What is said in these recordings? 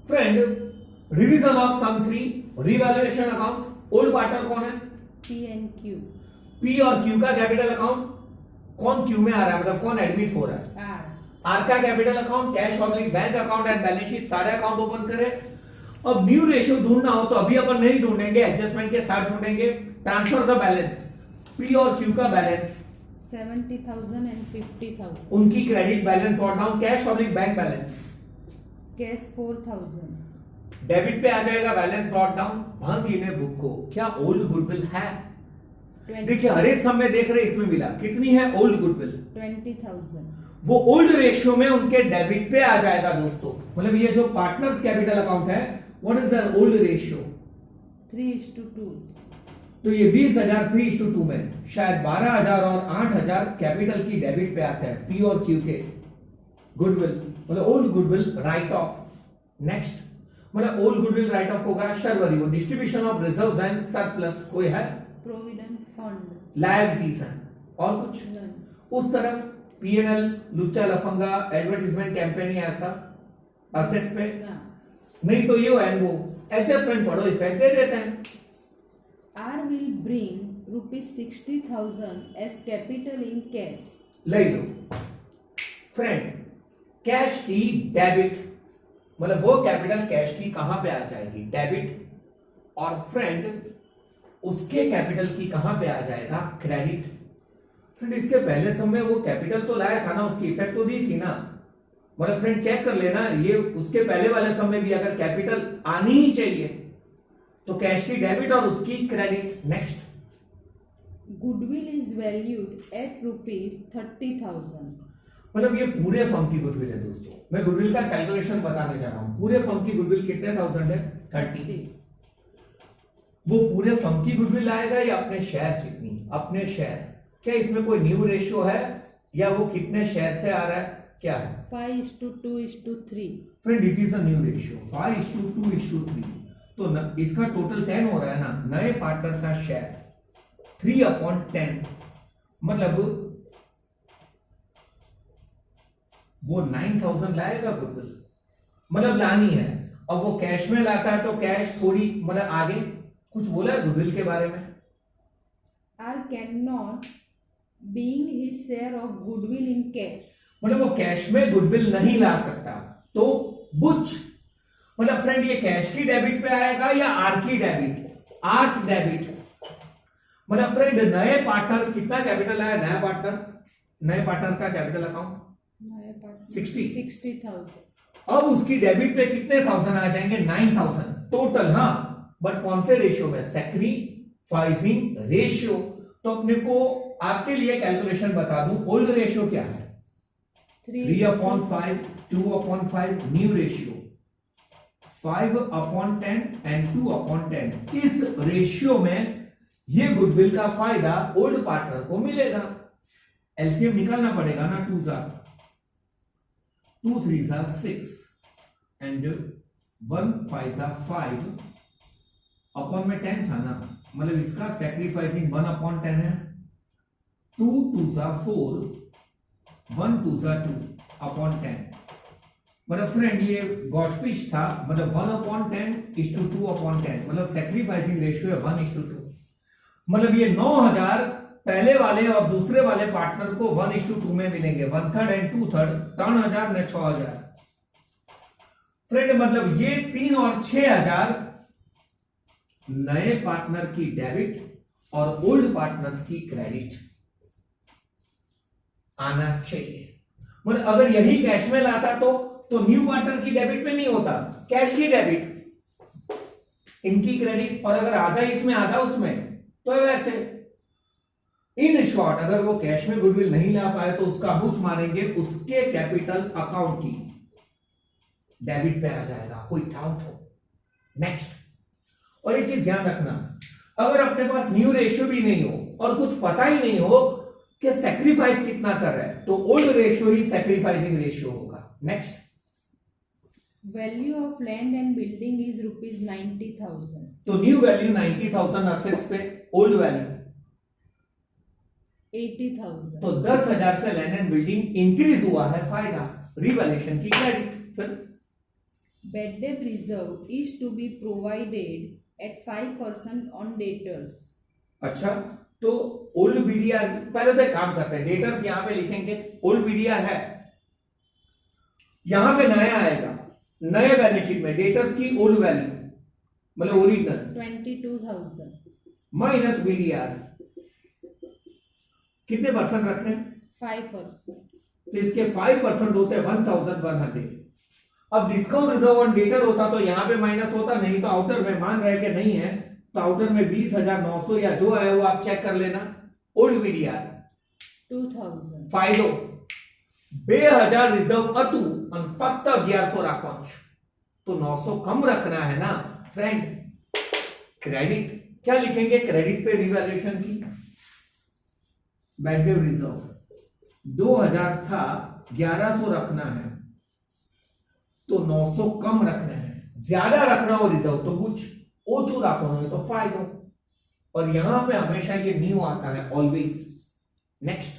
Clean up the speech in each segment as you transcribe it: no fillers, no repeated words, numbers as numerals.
Friend, revision of sum three, revaluation account, old partner कौन है? P and Q. P और Q का capital account कौन Q में आ रहा है, मतलब कौन एडमिट हो रहा है? आर। आर का capital account, cash oblique bank account and balance sheet, सारे अकाउंट ओपन करें। अब न्यू रेशियो ढूंढना हो तो अभी अपन नहीं ढूंढेंगे, एडजस्टमेंट के साथ ढूंढेंगे। ट्रांसफर द बैलेंस, पी और क्यू का बैलेंस 70,000 and 50,000। उनकी क्रेडिट बैलेंस और down, cash oblique bank balance, cash 4,000। Debit पे आ जाएगा बैलेंस ब्रॉट डाउन। भंग गिने बुक को, क्या ओल्ड गुडविल है? 20 देखिए हर एक समय देख रहे इसमें मिला, कितनी है ओल्ड गुडविल? 20,000। वो ओल्ड रेशियो में उनके डेबिट पे आ जाएगा दोस्तों। मतलब ये जो पार्टनर्स कैपिटल अकाउंट है, what is the old ratio? 3:2। तो ये 20,000 3:2 में शायद 12,000 और 8,000 कैपिटल की डेबिट पे आता है, पी और क्यू के। गुडविल मतलब old goodwill right of. Next मतलब ओल्ड गुडविल राइट ऑफ होगा शर्वरी, वो distribution of reserves and surplus कोई है, प्रोविडेंट फंड। लायबिलिटीज है और कुछ। None। उस तरफ पीएनएल, लुच्चा लफंगा, एडवर्टीजमेंट कैंपेन, ऐसा असेट्स पे ना। नहीं तो ये है वो एडजस्टमेंट पढ़ो, इफेक्ट दे देते हैं। R will bring ₹60,000 as capital in cash. ले लो फ्रेंड, कैश की डेबिट मतलब वो कैपिटल कैश की कहां पे आ जाएगी? डेबिट। और फ्रेंड उसके कैपिटल की कहां पे आ जाएगा? क्रेडिट। फ्रेंड इसके पहले समय वो कैपिटल तो लाया था ना, उसकी इफेक्ट तो दी थी ना। मतलब फ्रेंड चेक कर लेना, ये उसके पहले वाले समय भी अगर कैपिटल आनी ही चाहिए तो कैश की डेबिट और उसकी credit. Next goodwill is valued at ₹30,000। मतलब ये पूरे फर्म की गुडविल है दोस्तों। मैं गुडविल का कैलकुलेशन बताने जा रहा हूं। पूरे फर्म की गुडविल कितने थाउजेंड है? 30। वो पूरे फर्म की गुडविल आएगा या अपने शेयर जितनी? अपने शेयर। क्या इसमें कोई न्यू रेशियो है या वो कितने शेयर से आ रहा है? क्या है? 5:2:3। Friend it is a new ratio, 5:2:3। तो इसका टोटल 10 हो रहा है ना। नए पार्टनर का शेयर 3/10, मतलब वो 9,000 लाएगा गुडविल, मतलब लानी है। अब वो कैश में लाता है तो कैश थोड़ी मतलब आगे कुछ बोला है गुडविल के बारे में? R can not being his share of goodwill in cash. मतलब वो कैश में गुडविल नहीं ला सकता, तो बुच मतलब फ्रेंड ये कैश की डेबिट पे आएगा या आर की डेबिट? R's debit. मतलब फ्रेंड नए पार्टनर कितना कैपिटल आया? नया पार्टनर, नए पार्टनर का कैपिटल अकाउंट 60,000। अब उसकी डेबिट पे कितने थाउजेंड आ जाएंगे? 9,000 टोटल। हाँ बट कौन से रेशियो में? Sacrificing ratio. तो अपने को आपके लिए कैलकुलेशन बता दूं, ओल्ड रेशियो क्या है? 3/5, 2/5 न्यू रेशियो 5/10 एंड 2/10। इस रेशियो में ये गुडविल का फायदा ओल्ड पार्टनर को मिलेगा। एलसीएम निकालना पड़ेगा ना। 2 3 6 एंड 1 5 5 अपॉन में 10 था ना, मतलब इसका सैक्रिफाइसिंग 1/10 है। 2 2 4 1 2 2/10। मतलब फ्रेंड ये गॉडस्पिच था, मतलब 1/10:2/10, मतलब सैक्रिफाइसिंग रेशियो है 1:2। मतलब ये 9,000 पहले वाले और दूसरे वाले पार्टनर को 1:2 में मिलेंगे, 1/3 एंड 2/3, 3,000 ने 6,000। फ्रेंड मतलब ये 3 और 6,000 नए पार्टनर की डेबिट और ओल्ड पार्टनर्स की क्रेडिट आना चाहिए। मतलब अगर यही कैश में लाता तो न्यू पार्टनर की डेबिट में नहीं होता, कैश की डेबिट इनकी क्रेडिट, और अगर आधा इसमें आधा उसमें तो वैसे। इन शॉर्ट अगर वो कैश में गुडविल नहीं ला पाए तो उसका बुच मानेंगे, उसके कैपिटल अकाउंट की डेबिट पे आ जाएगा, कोई डाउट हो? नेक्स्ट और एक चीज ध्यान रखना, अगर अपने पास न्यू रेशियो भी नहीं हो और कुछ पता ही नहीं हो कि सैक्रिफाइस कितना कर रहा है, तो ओल्ड रेशियो ही सैक्रिफाइसिंग रेशियो होगा। Next value of land and building is ₹90,000। तो न्यू वैल्यू 90,000 असेट्स पे, ओल्ड वैल्यू 80,000। तो 10,000 से लैंड एंड बिल्डिंग इंक्रीज हुआ है, फायदा। रिवैल्यूएशन की क्रेडिट। फिर Bad debt reserve is to be provided at 5% on debtors. अच्छा, तो ओल्ड बीडीआर पहले तो एक काम करते हैं, डेटर्स यहां पे लिखेंगे, ओल्ड बीडीआर है, यहां पे नया आएगा, नए बैलेंस शीट में डेटर्स की ओल्ड वैल्यू मतलब ओरिजिनल 22,000 माइनस बीडीआर, कितने परसेंट रख रहे हैं? 5%. तो इसके 5% होते हैं 1100। अब डिस्काउंट रिजर्व ऑन डेटर होता तो यहां पे माइनस होता, नहीं तो आउटर में मान रहे कि नहीं है तो आउटर में 20,900 या जो आया वो आप चेक कर लेना। Old BDR 2,000. फायदो 2000 रिजर्व अतु और फक्त 1100 રાખવાનું છે, तो 900 कम रखना है ना फ्रेंड। क्रेडिट क्या लिखेंगे? क्रेडिट पे रिवैल्यूएशन की, बैड डेट रिजर्व 2000 था, 1100 रखना है तो 900 कम रखना है, ज्यादा रखना हो रिजर्व तो कुछ ओछू रखना है तो फायदो, और यहां पे हमेशा ये न्यू आता है always. Next,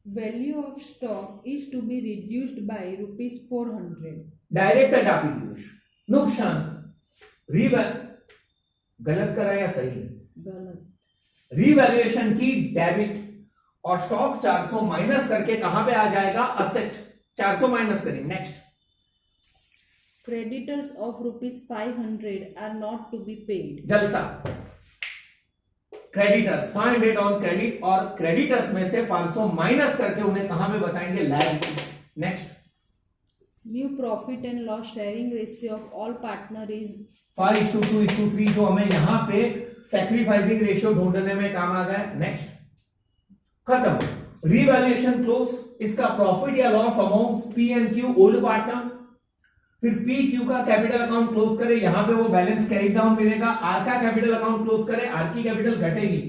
Value of stock is to be reduced by rupees 400. Direct જ આપી દીધું છે। નુકસાન गलत करा या सही है? गलत. रिवैल्यूएशन की डेबिट और स्टॉक 400 माइनस करके कहां पे आ जाएगा? असेट 400 माइनस करेंगे। Next, Creditors of rupees 500 are not to be paid. जलसा, क्रेडिटर्स 500 ऑन क्रेडिट और क्रेडिटर्स में से 500 माइनस करके उन्हें कहां पे बताएंगे? Liabilities. Next, New profit and loss sharing ratio of all partner is 5:2:3 जो हमें यहां पे सैक्रिफाइसिंग रेशियो ढूंढने में काम आ गया। नेक्स्ट, खत्म। रिवैल्यूएशन क्लोज, इसका प्रॉफिट या loss amount P and Q old partner, फिर पी क्यू का कैपिटल अकाउंट क्लोज करे, यहां पे वो बैलेंस कैरी डाउन मिलेगा। आर का कैपिटल अकाउंट क्लोज करे, आर की कैपिटल घटेगी,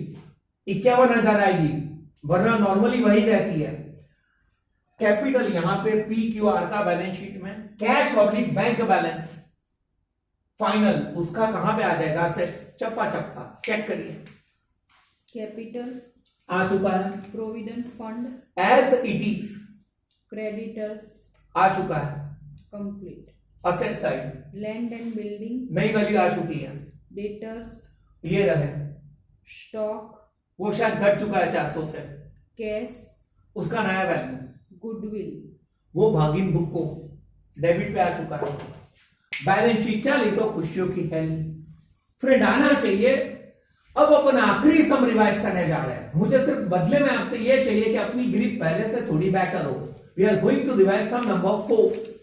51,000 आएगी, वरना नॉर्मली वही रहती है। कैपिटल यहां पे पी क्यू आर का बैलेंस शीट में, cash oblique bank balance final उसका कहां पे आ जाएगा? असेट्स। चप्पा चप्पा चेक करिए, capital, आ चुका है provident fund, as it is, creditors, आ चुका है complete. Asset side, Land and building, नई वैल्यू आ चुकी है, debtors, ये रहे, stock, वो शायद घट चुका है 400 से, cash, उसका नया वैल्यू, goodwill. वो भागिन बुक को डेबिट पे आ चुका है। बैलेंस शीट चली तो खुशियों की है फ्रेंड, आना चाहिए। अब अपन आखिरी सम रिवाइज करने जा रहे हैं, मुझे सिर्फ बदले में आपसे ये चाहिए कि अपनी ग्रिप पहले से थोड़ी बेटर हो। We are going to revise sum number 4।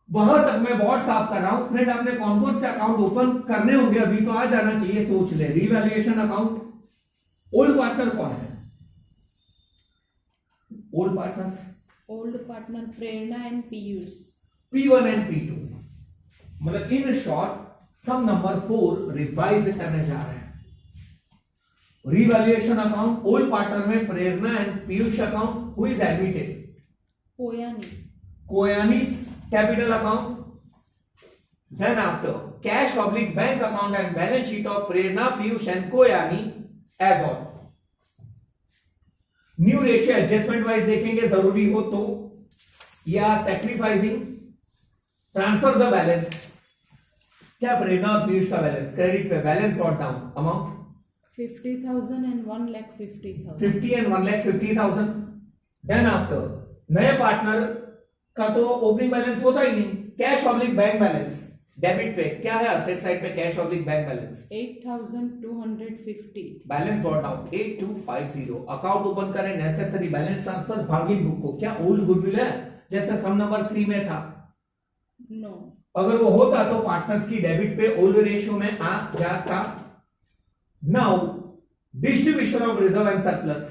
वहां तक मैं बोर्ड साफ कर रहा हूं फ्रेंड, आपने कौन कौन से अकाउंट ओपन करने होंगे अभी तो आ जाना चाहिए, सोच ले। रिवैल्यूएशन अकाउंट, ओल्ड पार्टनर कौन है? Old partners Old partner Prerna and Piyush. P1 and P2, मतलब in short sum number 4 revise करने जा रहे हैं। रिवैल्यूएशन अकाउंट, ओल्ड पार्टनर में Prerna and Piyush account, who is admitted? Poyani. कोयानीस capital account, then after cash oblique bank account and balance sheet of Prerna, Piyush and Koyani as all. New ratio adjustment wise देखेंगे जरूरी हो तो, या सैक्रिफाइसिंग, ट्रांसफर द बैलेंस। क्या प्रेरणा और पीयूष का बैलेंस? क्रेडिट पे balance brought down, amount 50,000 and 1,50,000. 50 and 1,50,000। Then after नए पार्टनर का तो ओपनिंग बैलेंस होता ही नहीं, cash oblique bank balance, debit पे क्या है? असेट साइड पे cash oblique bank balance, 8,250. Balance brought down 8250। Account open करें, नेसेसरी बैलेंस ट्रांसफर, भागिन बुक को। क्या ओल्ड गुडविल है जैसे सम नंबर 3 में था? No. अगर वो होता तो पार्टनर्स की डेबिट पे ओल्ड रेशियो में आ जाता। Now distribution of reserve and surplus,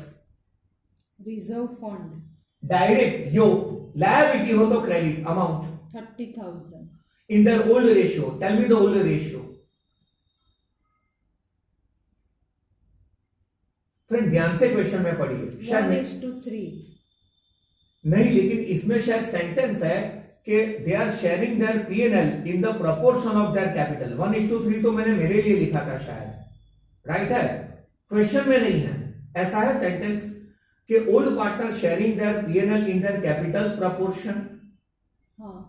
Reserve fund, direct yo liability हो तो credit, amount 30,000. in their old ratio. Tell me the old ratio. Friend ध्यान से क्वेश्चन में पढ़िए, शायद 1:3. नहीं, लेकिन इसमें शायद सेंटेंस है कि they are sharing their P&L in the proportion of their capital. 1:3 तो मैंने मेरे लिए लिखा था शायद, राइट है, क्वेश्चन में नहीं है। ऐसा है सेंटेंस कि old partner sharing their P&L in their capital proportion. हाँ.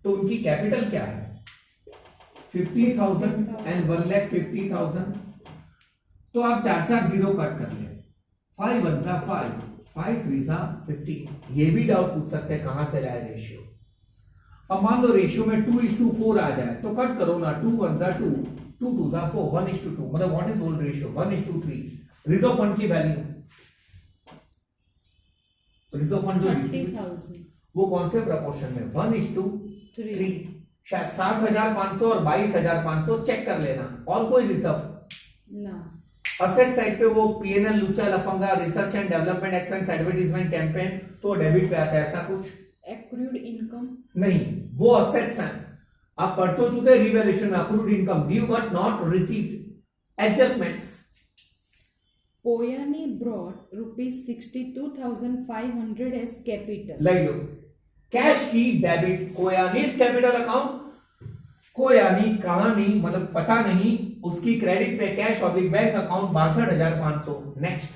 तो उनकी कैपिटल क्या है 50,000 एंड 1,50,000। तो आप 4 जीरो कट कर ले, 5 1 जा 5, 5 3 जा 15। ये भी डाउट पूछ सकते हैं कहां से लाए रेशियो। अब मान लो रेशियो में 2:4 आ जाए तो कट करो ना, 2 1 जा 2, 2 2 जा 4, 1:2। मतलब what is old ratio 1:3। Reserve fund की वैल्यू, रिजर्व फंड जो 30,000 वो कौन से प्रपोर्शन में 1:3। शायद 7,500 और 22,500 चेक कर लेना। और कोई रिजर्व ना। असेट साइड पे वो पीएनएल लुच्चा लफंगा research and development expense advertisement campaign तो डेबिट पे आता है, ऐसा कुछ एक्रूड इनकम नहीं, वो असेट्स हैं। आप पढ़ तो चुके रिवैल्यूएशन में accrued income due but not received adjustments. Poyani brought rupees 62,500 as capital. ले लो कैश की डेबिट कोयानीस कैपिटल अकाउंट। कोयानी कहानी मतलब पता नहीं, उसकी क्रेडिट पे कैश और big bank account 62,500। Next.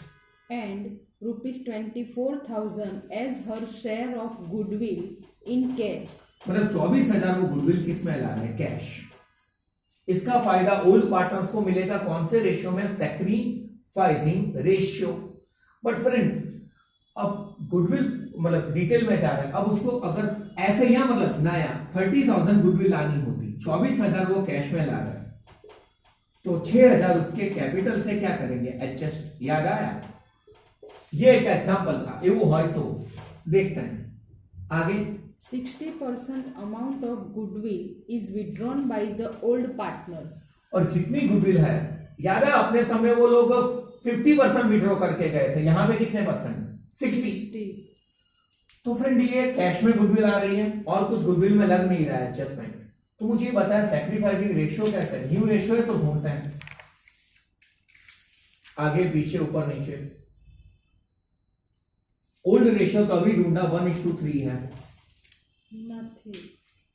And rupees 24,000 as her share of goodwill in cash. मतलब 24,000 वो गुडविल किस में ला रहे हैं कैश। इसका फायदा ओल्ड पार्टनर्स को मिलेगा कौन से रेशियो में सैक्रिफाइसिंग रेशियो। बट फ्रेंड अब गुडविल मतलब डिटेल में जा रहा है, अब उसको अगर ऐसे यहां मतलब नया 30,000 गुडविल लानी होती, 24,000 वो कैश में ला रहा है, तो 6,000 उसके कैपिटल से क्या करेंगे एडजस्ट। याद आया? ये एक एग्जांपल था, ये वो है तो देखते हैं आगे। 60% amount of goodwill is withdrawn by the old partners. और जितनी गुडविल है, याद है अपने समय वो लोग 50% विड्रॉ करके गए थे, यहां पे कितने परसेंट 60। तो फ्रेंड ये कैश में गुडविल आ रही है और कुछ गुडविल में लग नहीं रहा है एडजस्टमेंट। तो मुझे ये बताया सैक्रिफाइसिंग रेशियो कैसा है। न्यू रेशियो है तो ढूंढते हैं आगे पीछे ऊपर नीचे। ओल्ड रेशियो तो अभी ढूंढा 1:3 है Nothing.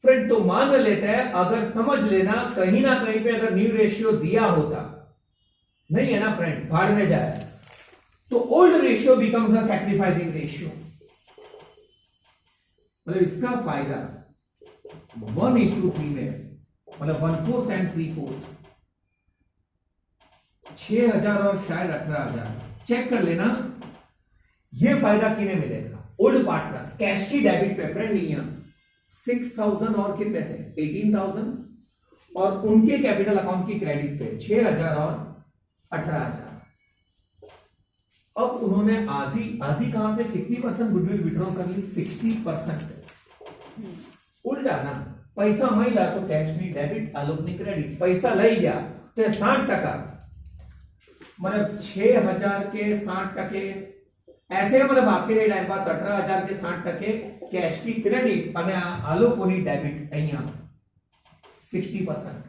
फ्रेंड। तो मान लेते हैं, अगर समझ लेना कहीं ना कहीं पे अगर न्यू रेशियो दिया होता, नहीं है ना फ्रेंड, भाड़ में जाए, तो old ratio becomes a sacrificing ratio. मतलब इसका फायदा 1:3 में मतलब 1/4 एंड 3/4, 6,000 और शायद 18,000 चेक कर लेना। ये फायदा किन्हें मिलेगा ओल्ड पार्टनर्स कैश की डेबिट पे। फ्रेंड यहां 6,000 और कितने थे 18,000 और उनके कैपिटल अकाउंट की क्रेडिट पे 6,000 और 18,000। अब उन्होंने आधी आधी कहां पे कितनी परसेंट गुडविल विड्रॉ कर ली 60%। उल्टा ना, पैसा मैं ला तो कैश नहीं डेबिट, आलोक नहीं क्रेडिट। पैसा ले गया तो 60%, मतलब 6,000 के 60%। ऐसे मतलब आपके लिए टाइम पास 18,000 के 60% कैश की क्रेडिट અને આલોકોની डेबिट અહીંયા 60%।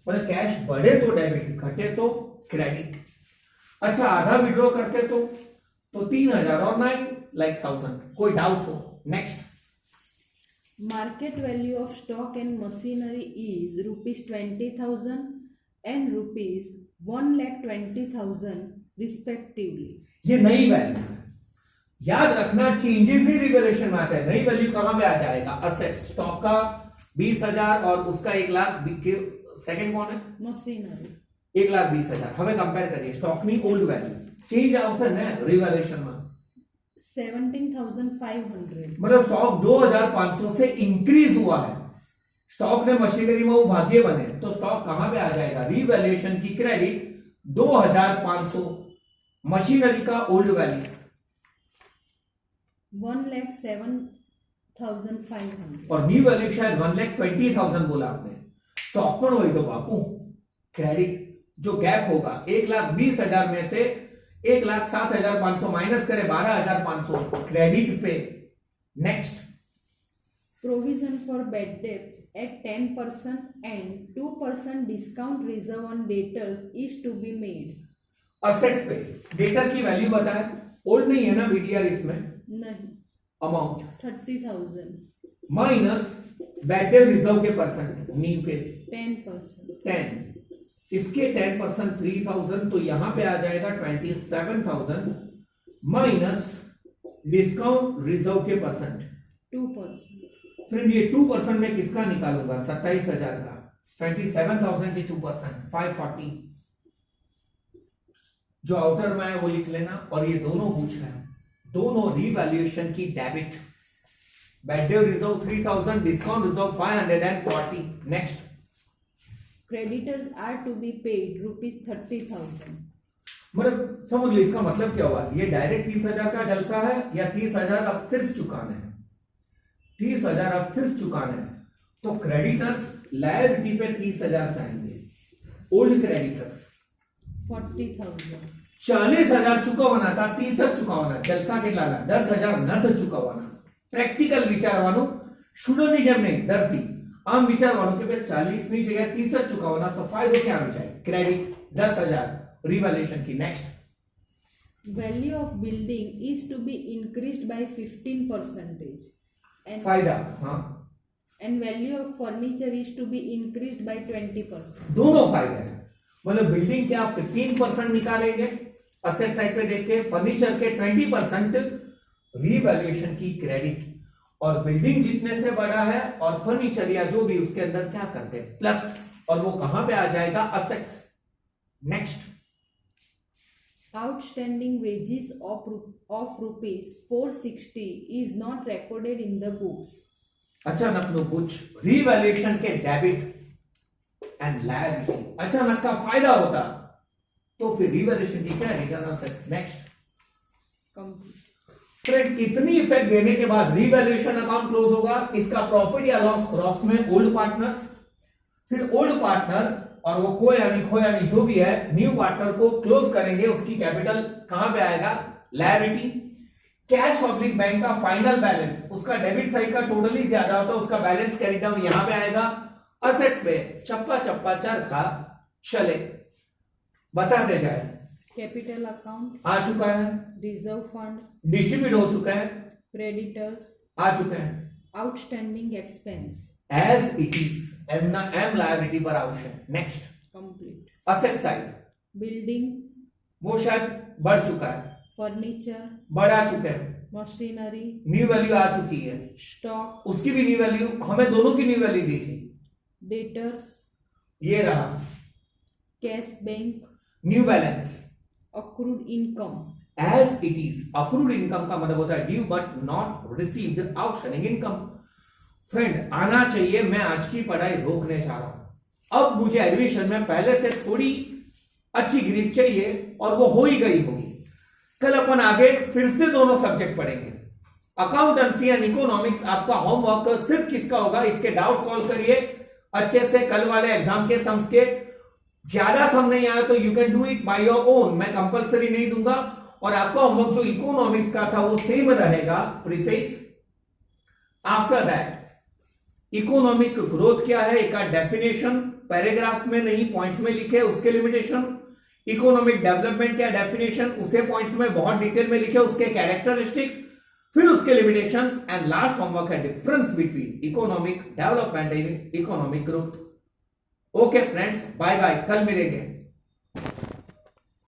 मतलब कैश बढ़े तो डेबिट, घटे तो क्रेडिट। अच्छा आधा विड्रॉ करते तो 3,000 और 9,000। कोई डाउट हो? Next. Market value of stock and machinery is rupees 20,000 and rupees 1,20,000 respectively. ये नई वैल्यू है, याद रखना चेंजेस ही रिवैल्यूएशन में आता है। नई वैल्यू कहां पे आ जाएगा असेट। स्टॉक का 20,000 और उसका 1,00,000। सेकंड कौन है Machinery 1,20,000। हमें कंपेयर करिए स्टॉक नहीं ओल्ड वैल्यू, चेंज ऑप्शन है रिवैल्यूएशन में 17,500. मतलब स्टॉक 2,500 से इंक्रीज हुआ है। स्टॉक ने मशीनरी में वो भाग्य बने तो स्टॉक कहां पे आ जाएगा रिवैल्यूएशन की क्रेडिट 2,500। मशीनरी का ओल्ड वैल्यू 1,07,500. और न्यू वैल्यू शायद 1,20,000 बोला आपने। स्टॉक पर वही तो बापू क्रेडिट जो गैप होगा 1,20,000 में से 1,07,500 माइनस करे 12,500 क्रेडिट पे। Next. Provision for bad debt at 10% and 2% discount reserve on debtors is to be made. Assets पे डेटर की वैल्यू बताए, ओल्ड नहीं है ना बीडीआर इसमें। नहीं, amount 30,000 minus bad debt reserve के परसेंट नीव के 10%. 10, इसके 10% 3,000 तो यहां पे आ जाएगा 27,000 माइनस डिस्काउंट रिजर्व के परसेंट 2%. फ्रेंड ये 2% में किसका निकालूंगा? 27,000 का। 27,000 के 2% 540, जो आउटर में है वो लिख लेना। और ये दोनों पूछ रहे हैं, दोनों रीवैल्यूएशन की debit. Bad debt reserve 3,000, discount reserve 540। Next, Creditors are to be paid rupees 30,000. मतलब समझ लो इसका मतलब क्या हुआ? ये डायरेक्ट 30,000 का जलसा है या 30,000 अब सिर्फ चुकाना है? 30,000 अब सिर्फ चुकाना है। तो क्रेडिटर्स लायबिलिटी पे 30,000 से आएंगे। Old creditors 40,000. 40,000 चुकवना था, 30 चुकवना, जलसा के लाना 10,000 न चुकवना। प्रेक्टिकल विचारવાનું શુડોનિઝમ નહીં, ડરથી આમ વિચારવાનું કે ભાઈ 40 ની જગ્યાએ 30 ચુકવવાના, તો ફાયદો ક્યાં આવી જાય? ક્રેડિટ 10,000 રિવેલ્યુએશન की। Next, Value of building is to be increased by 15%. And फायदा, हाँ and value of furniture is to be increased by 20%. दोनों फायदे हैं। मतलब बिल्डिंग के आप 15% निकालेंगे असेट साइड पे देख के, फर्नीचर के 20% रीवैल्यूएशन की क्रेडिट, और बिल्डिंग जितने से बड़ा है और फर्नीचर या जो भी उसके अंदर क्या करते हैं प्लस, और वो कहां पे आ जाएगा? Assets. Next, Outstanding wages of rupees 460 is not recorded in the books. अचानक नो कुछ रीवैल्यूएशन के डेबिट एंड लायबिलिटी, अचानक का फायदा होता तो फिर रीवैल्यूएशन की क्या? Return assets. Next, Complete. Friend इतनी इफेक्ट देने के बाद रीवैल्यूएशन अकाउंट क्लोज होगा। इसका प्रॉफिट या लॉस क्रॉस में ओल्ड पार्टनर्स, फिर ओल्ड पार्टनर और वो खोयानी जो भी है न्यू पार्टनर को क्लोज करेंगे। उसकी कैपिटल कहां पे आएगा? लायबिलिटी। कैश ऑब्लिक बैंक का फाइनल बैलेंस, उसका डेबिट साइड का टोटल ही ज्यादा होता है, उसका बैलेंस कैरी डाउन यहां पे आएगा। असेट्स पे चप्पा चरखा चले, बताते जाए। Capital account, आ चुका है, reserve fund, डिस्ट्रीब्यूट हो चुका है, creditors, आ चुका है। outstanding expense. As it is, एम ना एम लायबिलिटी पर आवश्यक है। Next, Complete. Asset side, Building, वो शायद बढ़ चुका है, furniture, बढ़ा चुका है, machinery, न्यू वैल्यू आ चुकी है, stock, उसकी भी न्यू वैल्यू, हमें दोनों की न्यू वैल्यू दी थी, debtors, ये रहा cash bank, new balance. accrued income. As it is, accrued income का मतलब होता है due but not received outstanding income. Friend आना चाहिए, मैं आज की पढ़ाई रोकने जा रहा हूं। अब मुझे एडमिशन में पहले से थोड़ी अच्छी ग्रिप चाहिए और वो हो ही गई होगी। कल अपन आगे फिर से दोनों सब्जेक्ट पढ़ेंगे, अकाउंटेंसी एंड इकोनॉमिक्स। आपका होमवर्क सिर्फ किसका होगा? इसके डाउट सॉल्व करिए अच्छे से, कल वाले एग्जाम के सम्स के। ज्यादा सम नहीं आया तो you can do it by your own, मैं कंपलसरी नहीं दूंगा। और आपका होमवर्क जो इकोनॉमिक्स का था वो सेम रहेगा, preface. After that economic growth क्या है, एक डेफिनेशन, पैराग्राफ में नहीं पॉइंट्स में लिखे, उसके लिमिटेशन। इकोनॉमिक डेवलपमेंट क्या डेफिनेशन, उसे पॉइंट्स में बहुत डिटेल में लिखे, उसके कैरेक्टरिस्टिक्स, फिर उसके लिमिटेशंस। एंड लास्ट होमवर्क है difference between economic development and economic growth. Okay friends, bye bye, कल मिलेंगे।